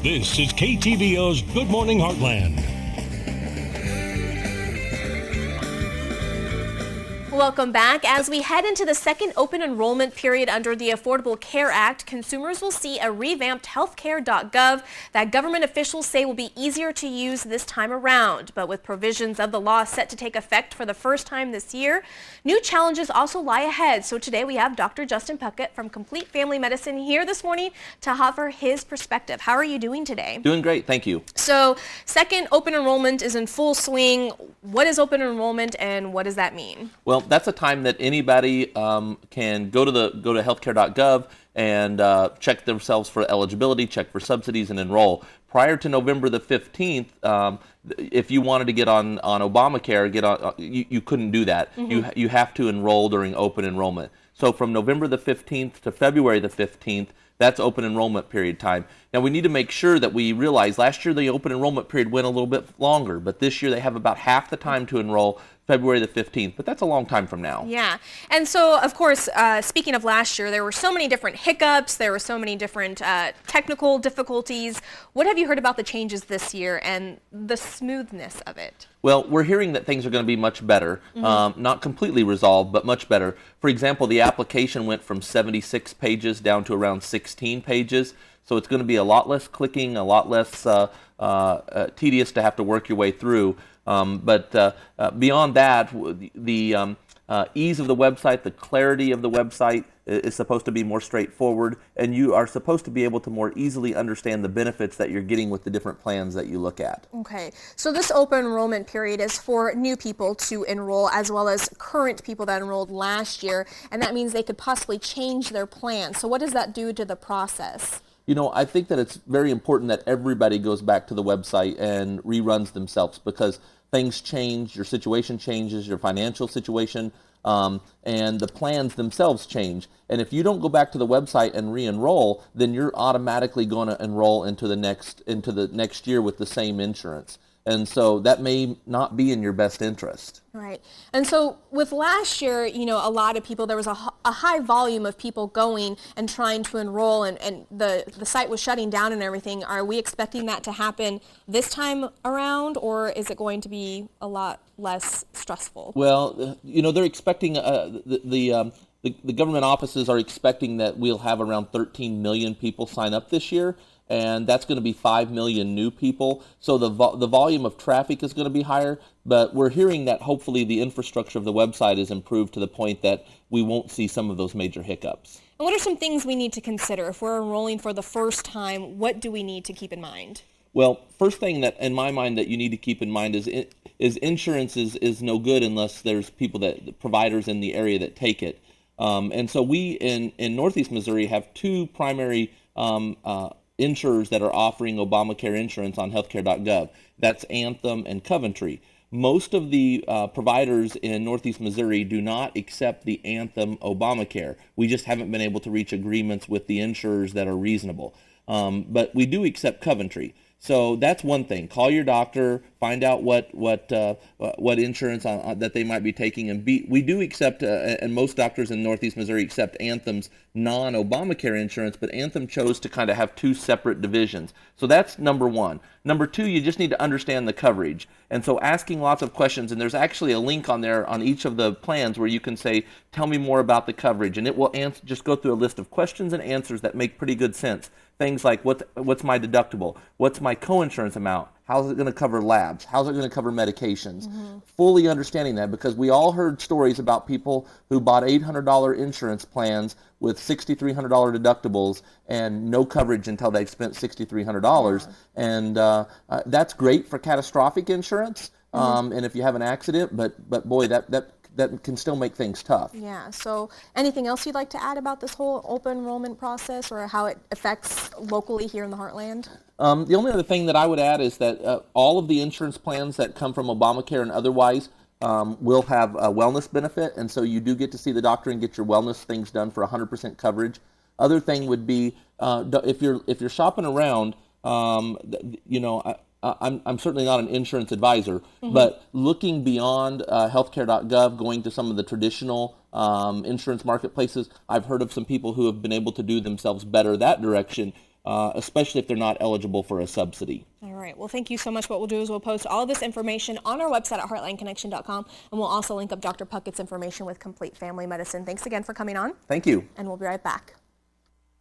This is KTVO's Good Morning Heartland. Welcome back. As we head into the second open enrollment period under the Affordable Care Act, consumers will see a revamped healthcare.gov that government officials say will be easier to use this time around. But with provisions of the law set to take effect for the first time this year, new challenges also lie ahead. So today we have Dr. Justin Puckett from Complete Family Medicine here this morning to offer his perspective. How are you doing today? Doing great, thank you. So second open enrollment is in full swing. What is open enrollment and what does that mean? Well, that's a time that anybody can go to healthcare.gov and check themselves for eligibility, check for subsidies, and enroll. Prior to November the 15th, if you wanted to get on Obamacare, you couldn't do that. Mm-hmm. You have to enroll during open enrollment. So from November the 15th to February the 15th, that's open enrollment period time. Now we need to make sure that we realize last year the open enrollment period went a little bit longer, but this year they have about half the time to enroll, February the 15th, but that's a long time from now. Yeah, and so of course, speaking of last year, there were so many different hiccups, there were so many different technical difficulties. What have you heard about the changes this year and the smoothness of it? Well, we're hearing that things are going to be much better, not completely resolved, but much better. For example, the application went from 76 pages down to around 16 pages, so it's going to be a lot less clicking, a lot less tedious to have to work your way through. But beyond that, the ease of the website, the clarity of the website is supposed to be more straightforward, and you are supposed to be able to more easily understand the benefits that you're getting with the different plans that you look at. Okay, so this open enrollment period is for new people to enroll as well as current people that enrolled last year, and that means they could possibly change their plan. So what does that do to the process? You know, I think that it's very important that everybody goes back to the website and reruns themselves because things change, your situation changes, your financial situation, and the plans themselves change. And if you don't go back to the website and re-enroll, then you're automatically going to enroll into the next year with the same insurance. And so that may not be in your best interest. Right. And so with last year, you know, a lot of people, there was a high volume of people going and trying to enroll and the site was shutting down and everything. Are we expecting that to happen this time around, or is it going to be a lot less stressful? Well, you know, they're expecting, the government offices are expecting that we'll have around 13 million people sign up this year. And that's going to be 5 million new people. So the volume of traffic is going to be higher, but we're hearing that hopefully the infrastructure of the website is improved to the point that we won't see some of those major hiccups. And what are some things we need to consider if we're enrolling for the first time? What do we need to keep in mind? Well, first thing that in my mind that you need to keep in mind is insurance is no good unless there's providers in the area that take it. And so we in Northeast Missouri have two primary insurers that are offering Obamacare insurance on healthcare.gov. That's Anthem and Coventry. Most of the providers in Northeast Missouri do not accept the Anthem Obamacare. We just haven't been able to reach agreements with the insurers that are reasonable. But we do accept Coventry. So that's one thing. Call your doctor, find out what insurance that they might be taking, and we do accept, and most doctors in Northeast Missouri accept Anthem's non-Obamacare insurance, but Anthem chose to kind of have two separate divisions. So that's number one. Number two, you just need to understand the coverage. And so asking lots of questions, and there's actually a link on there on each of the plans where you can say, tell me more about the coverage, and it will just go through a list of questions and answers that make pretty good sense. Things like what's my deductible? What's my coinsurance amount? How's it going to cover labs? How's it going to cover medications? Mm-hmm. Fully understanding that, because we all heard stories about people who bought $800 insurance plans with $6,300 deductibles and no coverage until they spent $6,300. Yeah. And that's great for catastrophic insurance, and if you have an accident, but boy, that can still make things tough. Yeah, so anything else you'd like to add about this whole open enrollment process or how it affects locally here in the Heartland? The only other thing that I would add is that all of the insurance plans that come from Obamacare and otherwise will have a wellness benefit, and so you do get to see the doctor and get your wellness things done for 100% coverage. Other thing would be if you're shopping around, you know, I'm certainly not an insurance advisor, but looking beyond healthcare.gov, going to some of the traditional insurance marketplaces, I've heard of some people who have been able to do themselves better that direction. especially if they're not eligible for a subsidy. All right. Well, thank you so much. What we'll do is we'll post all of this information on our website at heartlineconnection.com, and we'll also link up Dr. Puckett's information with Complete Family Medicine. Thanks again for coming on, Thank you. and we'll be right back.